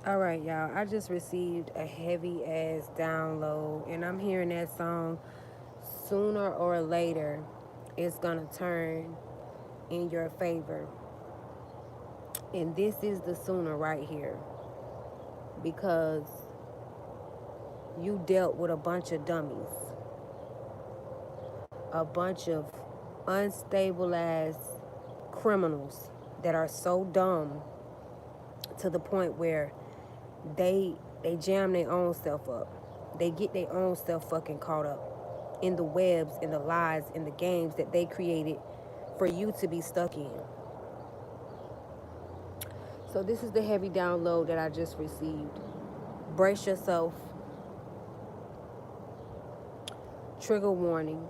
All right, y'all. I just received a heavy ass download, and I'm hearing that song. Sooner or later, it's gonna turn in your favor. And this is the sooner right here because you dealt with a bunch of dummies, a bunch of unstable ass criminals that are so dumb to the point where they jam their own self up. They get their own self fucking caught up in the webs, in the lies, in the games that they created for you to be stuck in. So this is the heavy download that I just received. Brace yourself. Trigger warning.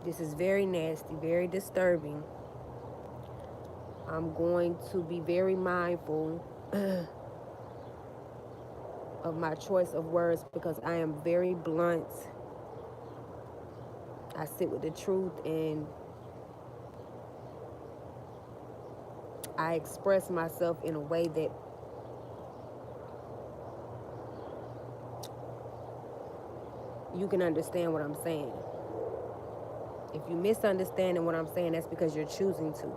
This is very nasty, very disturbing. I'm going to be very mindful of my choice of words because I am very blunt. I sit with the truth and I express myself in a way that you can understand what I'm saying. If you misunderstanding what I'm saying, that's because you're choosing to.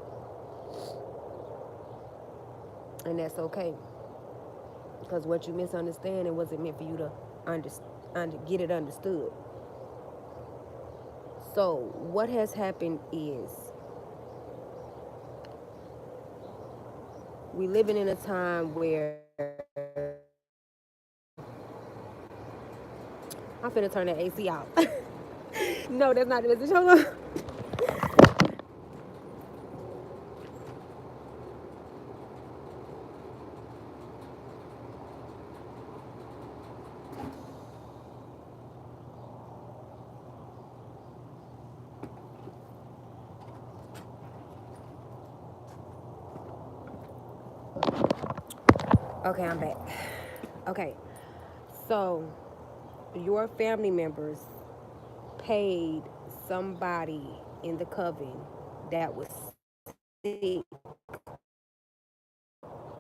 And that's okay. Because what you misunderstand, it wasn't meant for you to get it understood. So what has happened is we living in a time where I'm finna turn the AC off. No, that's not the message. Hold on. Okay, I'm back. Okay, so your family members paid somebody in the coven that was sick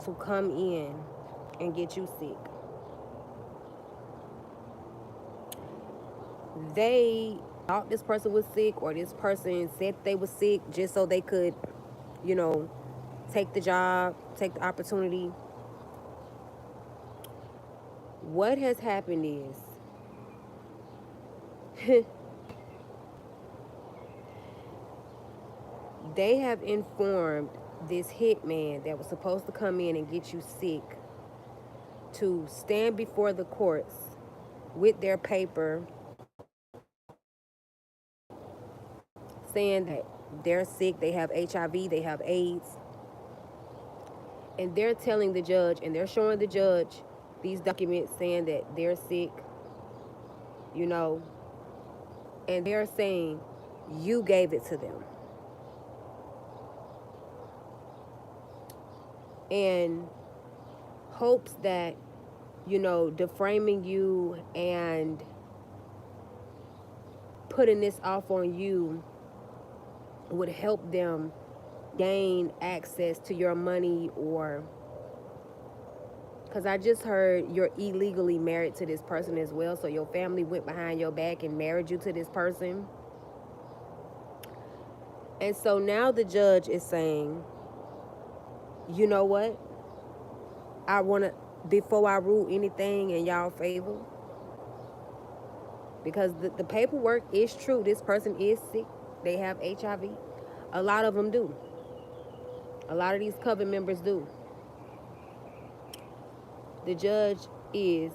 to come in and get you sick. They thought this person was sick or this person said they were sick just so they could, you know, take the job, take the opportunity. What has happened is they have informed this hitman that was supposed to come in and get you sick to stand before the courts with their paper saying that they're sick, they have HIV, they have AIDS, and they're telling the judge and they're showing the judge these documents saying that they're sick, you know, and they're saying you gave it to them. And hopes that, you know, deframing you and putting this off on you would help them gain access to your money, or because I just heard you're illegally married to this person as well, so your family went behind your back and married you to this person. And so now the judge is saying, you know what, I want to, before I rule anything in y'all favor, because the paperwork is true, this person is sick, they have HIV, a lot of them do, a lot of these coven members do. The judge is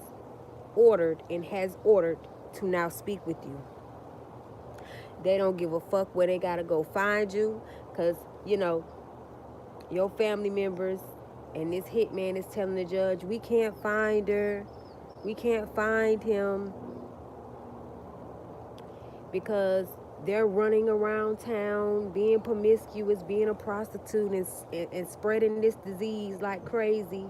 ordered and has ordered to now speak with you. They don't give a fuck where they gotta go find you, because, you know, your family members and this hitman is telling the judge, we can't find her, we can't find him, because they're running around town being promiscuous, being a prostitute, and spreading this disease like crazy.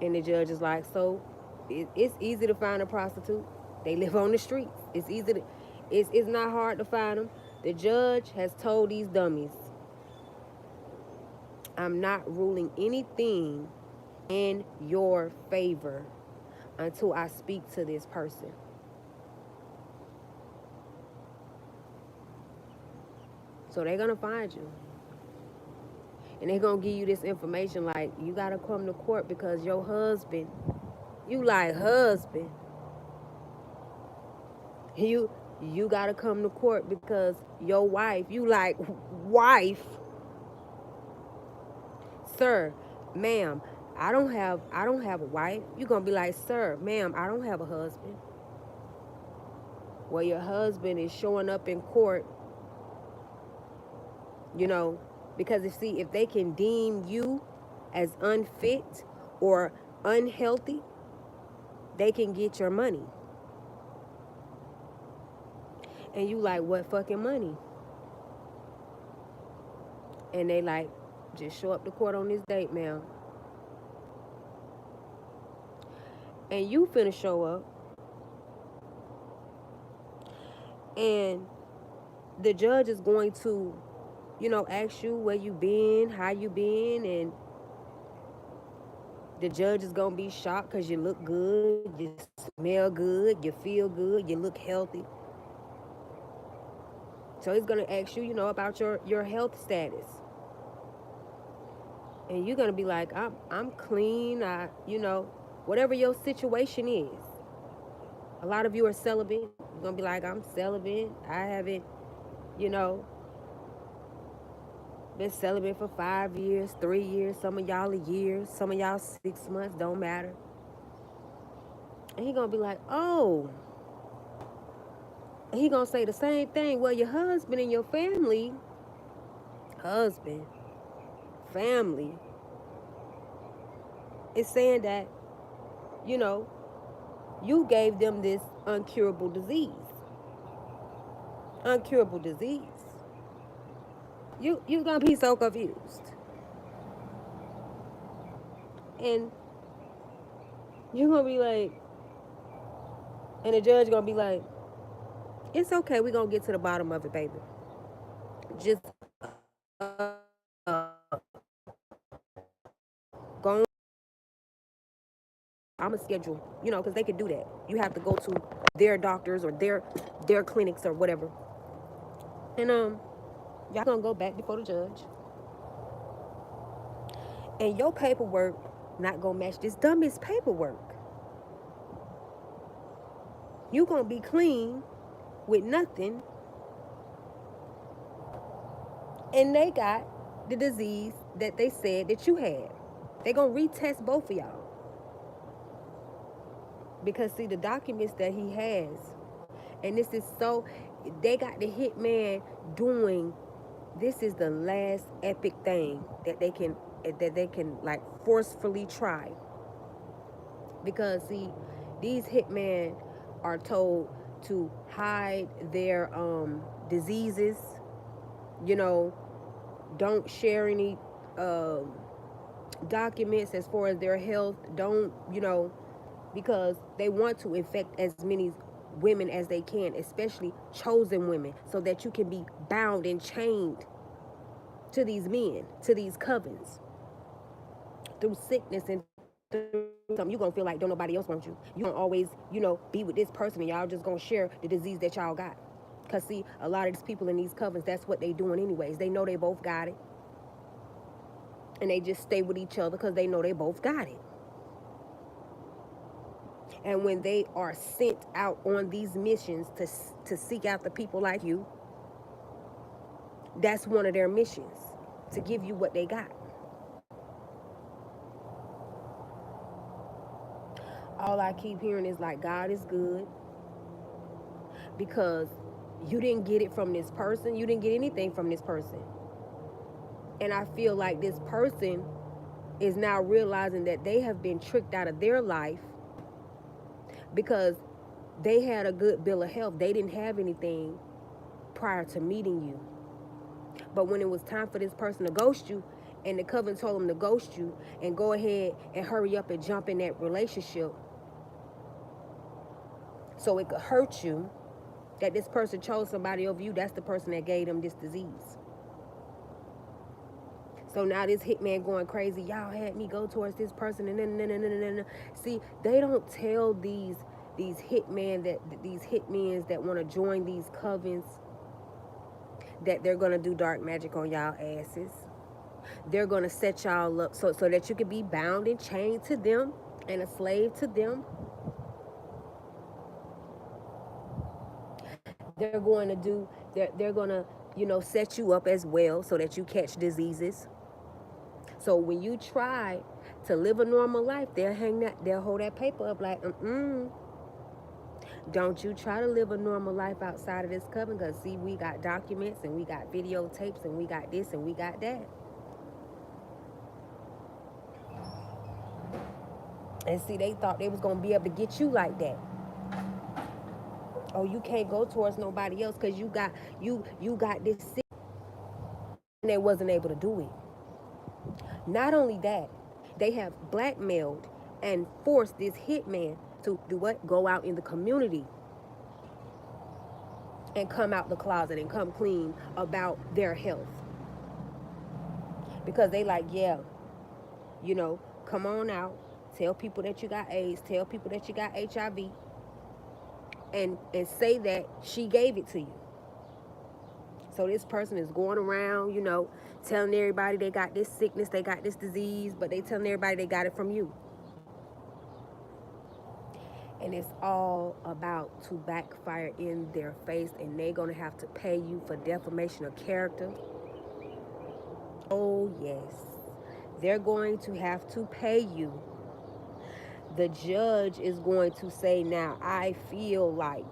And the judge is like, so it's easy to find a prostitute. They live on the streets. It's easy to, it's not hard to find them. The judge has told these dummies, I'm not ruling anything in your favor until I speak to this person. So they're gonna find you. And they're gonna give you this information like you gotta come to court because your husband, you like husband. You you gotta come to court because your wife, you like wife, sir, ma'am, I don't have a wife. You're gonna be like, sir, ma'am, I don't have a husband. Well, your husband is showing up in court, you know, because if they can deem you as unfit or unhealthy, they can get your money. And you like, what fucking money? And they like, just show up to court on this date, ma'am. And you finna show up, and the judge is going to, ask you where you been, how you been, and the judge is gonna be shocked because you look good, you smell good, you feel good, you look healthy. So he's gonna ask you, about your health status, and you're gonna be like, I'm clean. Whatever your situation is. A lot of you are celibate. You're gonna be like, I'm celibate. I haven't, you know, been celibate for 5 years, 3 years. Some of y'all a year. Some of y'all 6 months. Don't matter. And he gonna be like, oh. And he gonna say the same thing. Well, your husband and your husband, family, is saying that, you know, you gave them this uncurable disease. Uncurable disease. You're gonna be so confused. And you're gonna be like, and the judge gonna be like, it's okay, we're gonna get to the bottom of it, baby. Just go. I'm a schedule, because they could do that. You have to go to their doctors or their clinics or whatever. And y'all gonna go back before the judge. And your paperwork not gonna match this dumbest paperwork. You gonna be clean with nothing, and they got the disease that they said that you had. They gonna retest both of y'all. Because see, the documents that he has, and this is so, they got the hitman doing, this is the last epic thing that they can like forcefully try. Because see, these hitmen are told to hide their diseases, you know, don't share any um documents as far as their health, don't, because they want to infect as many women as they can, especially chosen women, so that you can be bound and chained to these men, to these covens, through sickness and through something. You're gonna feel like don't nobody else want you. You gonna always, be with this person, and y'all just gonna share the disease that y'all got. Cause see, a lot of these people in these covens, that's what they doing anyways. They know they both got it, and they just stay with each other because they know they both got it. And when they are sent out on these missions to seek out the people like you, that's one of their missions, to give you what they got. All I keep hearing is like, God is good, because you didn't get it from this person. You didn't get anything from this person. And I feel like this person is now realizing that they have been tricked out of their life because they had a good bill of health. They didn't have anything prior to meeting you. But when it was time for this person to ghost you, and the coven told them to ghost you and go ahead and hurry up and jump in that relationship so it could hurt you, that this person chose somebody over you, that's the person that gave them this disease. So now this hitman going crazy. Y'all had me go towards this person, and then. See, they don't tell these hitmen that want to join these covens that they're gonna do dark magic on y'all asses. They're gonna set y'all up so that you can be bound and chained to them and a slave to them. They're going to do. They're gonna set you up as well so that you catch diseases. So when you try to live a normal life, they'll hold that paper up like, don't you try to live a normal life outside of this coven, because see, we got documents and we got videotapes and we got this and we got that. And see, they thought they was gonna be able to get you like that. Oh, you can't go towards nobody else because you got this sick, and they wasn't able to do it. Not only that, they have blackmailed and forced this hitman to do what? Go out in the community and come out the closet and come clean about their health. Because they like, yeah, come on out, tell people that you got AIDS, tell people that you got HIV, and say that she gave it to you. So this person is going around, telling everybody they got this sickness, they got this disease, but they telling everybody they got it from you. And it's all about to backfire in their face, and they're going to have to pay you for defamation of character. Oh, yes. They're going to have to pay you. The judge is going to say, now, I feel like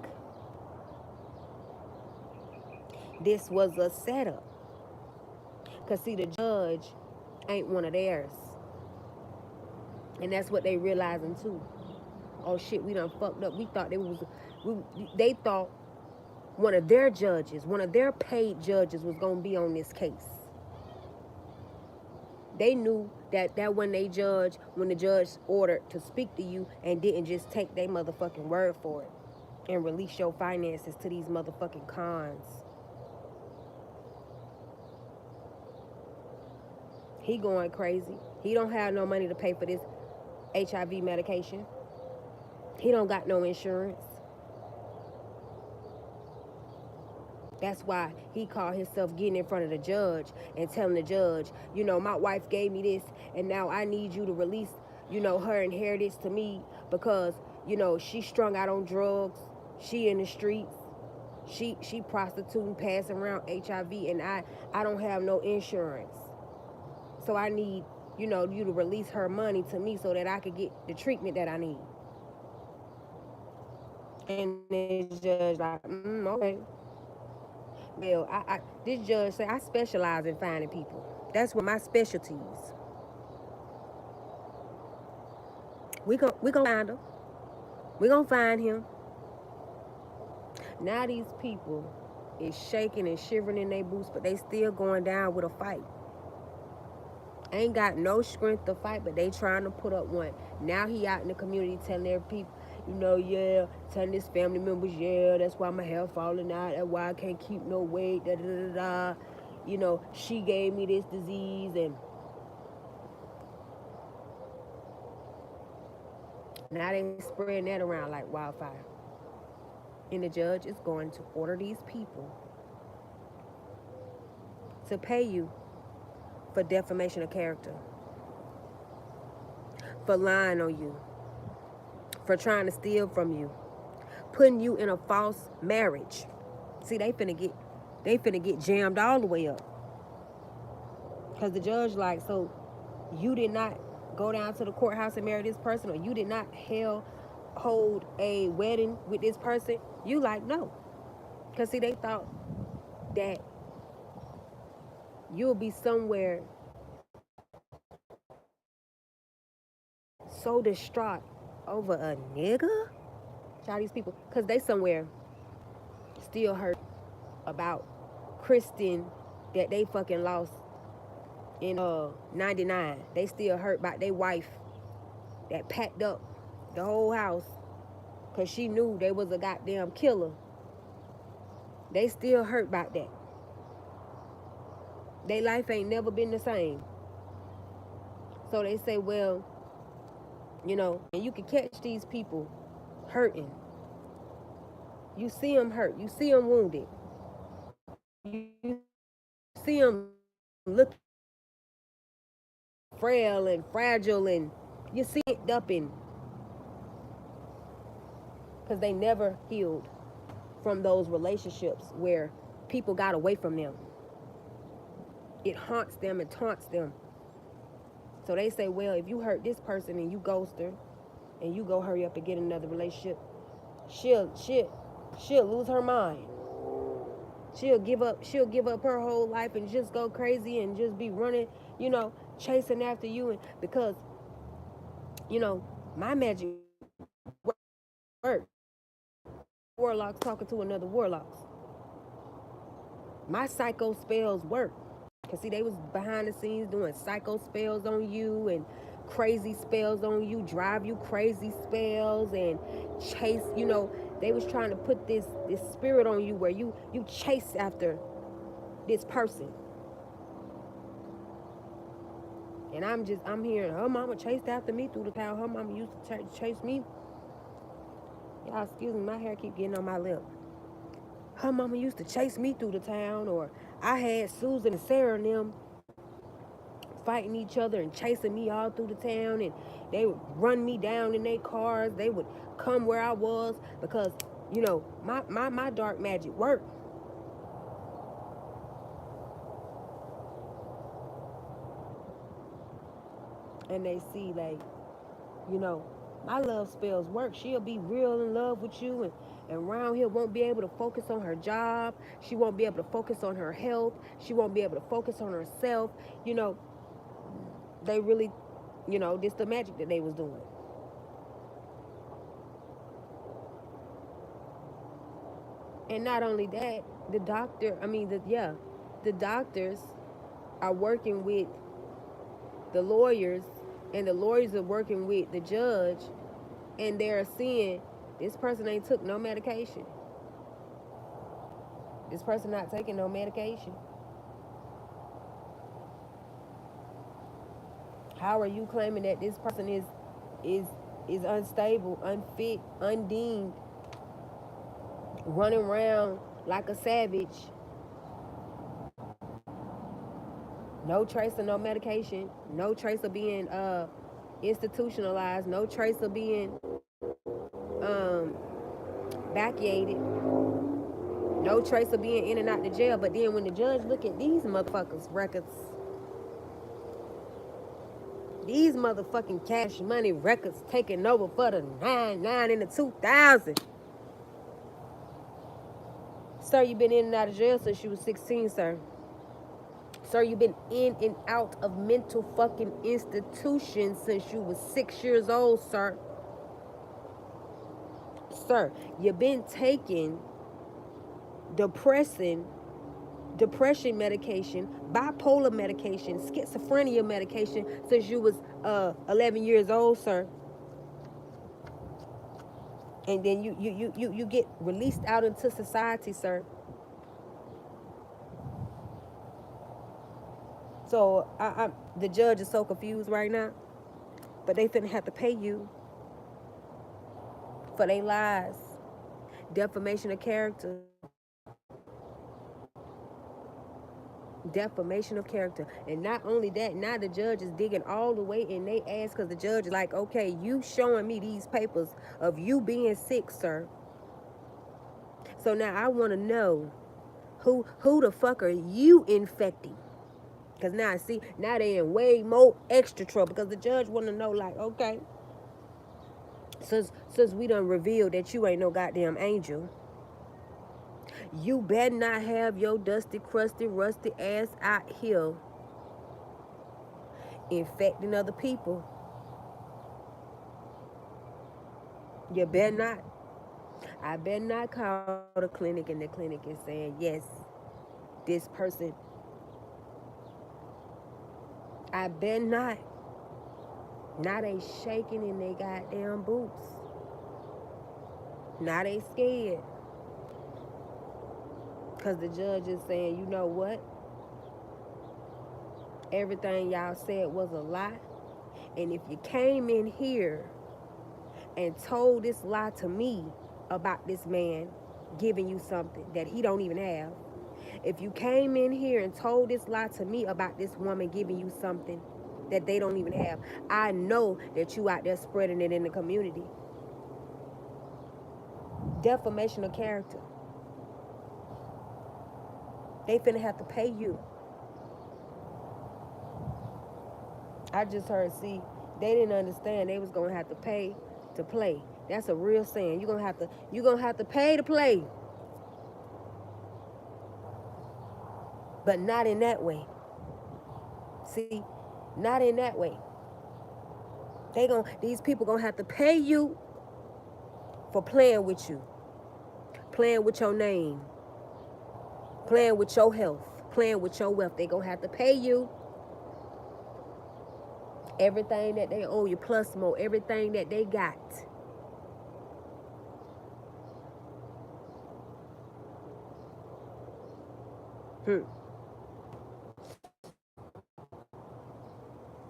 this was a setup. Because, see, the judge ain't one of theirs. And that's what they realizing, too. Oh, shit, we done fucked up. They thought one of their judges, one of their paid judges was going to be on this case. They knew that when the judge ordered to speak to you and didn't just take their motherfucking word for it and release your finances to these motherfucking cons. He going crazy. He don't have no money to pay for this HIV medication. He don't got no insurance. That's why he called himself getting in front of the judge and telling the judge, my wife gave me this, and now I need you to release, her inheritance to me because, she's strung out on drugs. She in the streets. She prostituting, passing around HIV, and I don't have no insurance. So I need, you to release her money to me so that I could get the treatment that I need. And the judge like, okay. Well, this judge said I specialize in finding people. That's one of my specialties. We gonna find him. We gonna find him. Now these people is shaking and shivering in their boots, but they still going down with a fight. Ain't got no strength to fight, but they trying to put up one. Now he out in the community telling their people, telling his family members, that's why my hair falling out, that's why I can't keep no weight, she gave me this disease, and now they spreading that around like wildfire. And the judge is going to order these people to pay you for defamation of character, for lying on you, for trying to steal from you, putting you in a false marriage. See, they finna get jammed all the way up. Because the judge like, so you did not go down to the courthouse and marry this person, or you did not hold a wedding with this person? You like, no. Because see, they thought that you'll be somewhere so distraught over a nigga. All these people, because they somewhere still hurt about Kristen that they fucking lost in 99. They still hurt about their wife that packed up the whole house because she knew they was a goddamn killer. They still hurt about that. Their life ain't never been the same. So they say, well, and you can catch these people hurting. You see them hurt. You see them wounded. You see them looking frail and fragile, and you see it up in because they never healed from those relationships where people got away from them. It haunts them and taunts them. So they say, well, if you hurt this person and you ghost her and you go hurry up and get another relationship, she'll lose her mind. She'll give up her whole life and just go crazy and just be running, chasing after you. And because, my magic works. Warlocks talking to another warlocks. My psycho spells work. Cause see, they was behind the scenes doing psycho spells on you and crazy spells on you, drive you crazy spells and chase. They was trying to put this spirit on you where you chase after this person. And I'm hearing her mama chased after me through the town. Her mama used to chase me. Y'all, excuse me, my hair keep getting on my lip. Her mama used to chase me through the town, or I had Susan and Sarah and them fighting each other and chasing me all through the town, and they would run me down in their cars. They would come where I was because, my dark magic worked. And they see, like, my love spells work. She'll be real in love with you, and around here won't be able to focus on her job. She won't be able to focus on her health. She won't be able to focus on herself. They really, this the magic that they was doing. And not only that, the doctors are working with the lawyers, and the lawyers are working with the judge, and they're seeing this person ain't took no medication. This person not taking no medication. How are you claiming that this person is is unstable, unfit, undeemed, running around like a savage? No trace of no medication, no trace of being institutionalized, no trace of being um, backated, no trace of being in and out the jail. But then when the judge look at these motherfuckers' records, these motherfucking cash money records taking over for the 9 in the 2000. Sir, you been in and out of jail since you was 16, sir. Sir, you've been in and out of mental fucking institutions since you was 6 years old, sir. Sir, you've been taking depression medication, bipolar medication, schizophrenia medication since you was 11 years old, sir. And then you get released out into society, sir. So the judge is so confused right now, but they finna have to pay you for their lies, defamation of character, defamation of character. And not only that, now the judge is digging all the way in they ass, because the judge is like, okay, you showing me these papers of you being sick, sir. So now I want to know who the fuck are you infecting? Because now they in way more extra trouble, because the judge want to know, like, okay, since we done revealed that you ain't no goddamn angel, you better not have your dusty, crusty, rusty ass out here infecting other people. You better not. I better not call the clinic, and the clinic is saying, yes, this person. I better not. Now they shaking in their goddamn boots. Now they scared. Because the judge is saying, you know what? Everything y'all said was a lie. And if you came in here and told this lie to me about this man giving you something that he don't even have, if you came in here and told this lie to me about this woman giving you something that they don't even have, I know that you out there spreading it in the community. Defamation of character. They finna have to pay you. I just heard, see, they didn't understand they was gonna have to pay to play. That's a real saying. You gonna have to pay to play. But not in that way. See, not in that way. These people gonna have to pay you for playing with you, playing with your name, playing with your health, playing with your wealth. They gonna have to pay you everything that they owe you, plus more, everything that they got.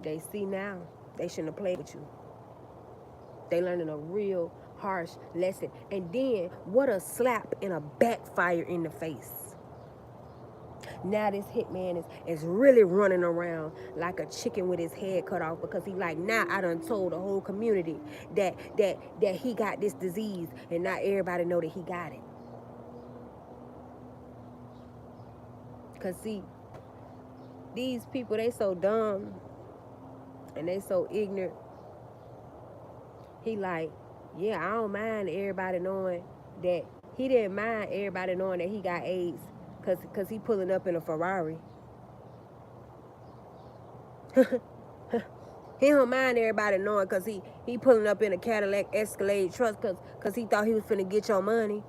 They see now they shouldn't have played with you. They learning a real harsh lesson. And then what a slap and a backfire in the face. Now this hitman is really running around like a chicken with his head cut off, because he like, now I done told the whole community that he got this disease, and now everybody know that he got it. Cause see, these people, they so dumb and they so ignorant. He like, yeah, I don't mind everybody knowing that he didn't mind everybody knowing that he got AIDS, cause he pulling up in a Ferrari. He don't mind everybody knowing, cause he pulling up in a Cadillac Escalade truck, cause he thought he was finna get your money.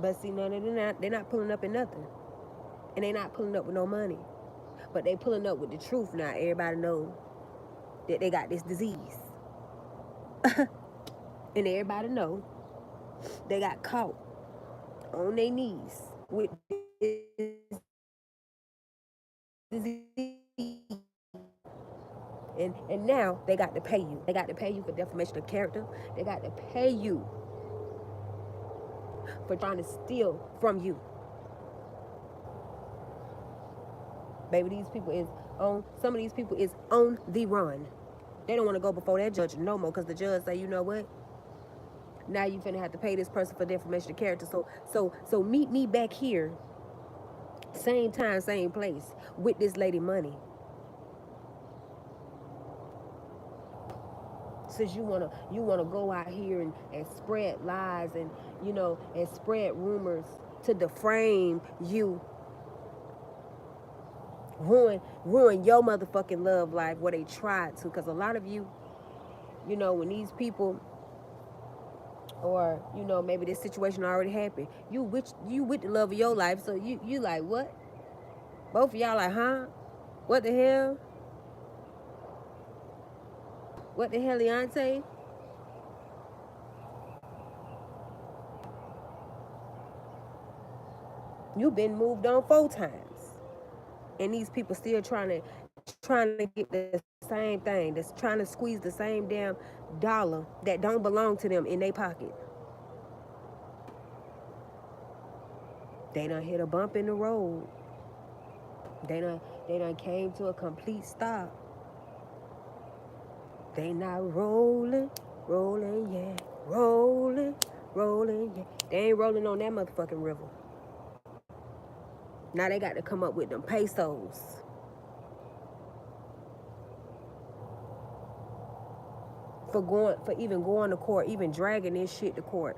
But see, no, they're not pulling up in nothing, and they not pulling up with no money, but they pulling up with the truth. Now everybody know that they got this disease, and everybody know they got caught on their knees with this disease. And now they got to pay you. They got to pay you for defamation of character. They got to pay you for trying to steal from you. Baby, these people is on, some of these people is on the run. They don't want to go before that judge no more, because the judge say, you know what? Now you finna have to pay this person for defamation of character. So meet me back here, same time, same place, with this lady money. Since you wanna go out here and spread lies, and and spread rumors to defame you, ruin your motherfucking love life, where they tried to. Because a lot of you, when these people, or maybe this situation already happened, you with the love of your life, so you like, what? Both of y'all like, huh? What the hell? What the hell, Leontay? You been moved on 4 times, and these people still trying to get the same thing. That's trying to squeeze the same damn dollar that don't belong to them in their pocket. They done hit a bump in the road. They done came to a complete stop. They not rolling, yeah, rolling, yeah. They ain't rolling on that motherfucking river. Now they got to come up with them pesos. For even going to court, even dragging this shit to court.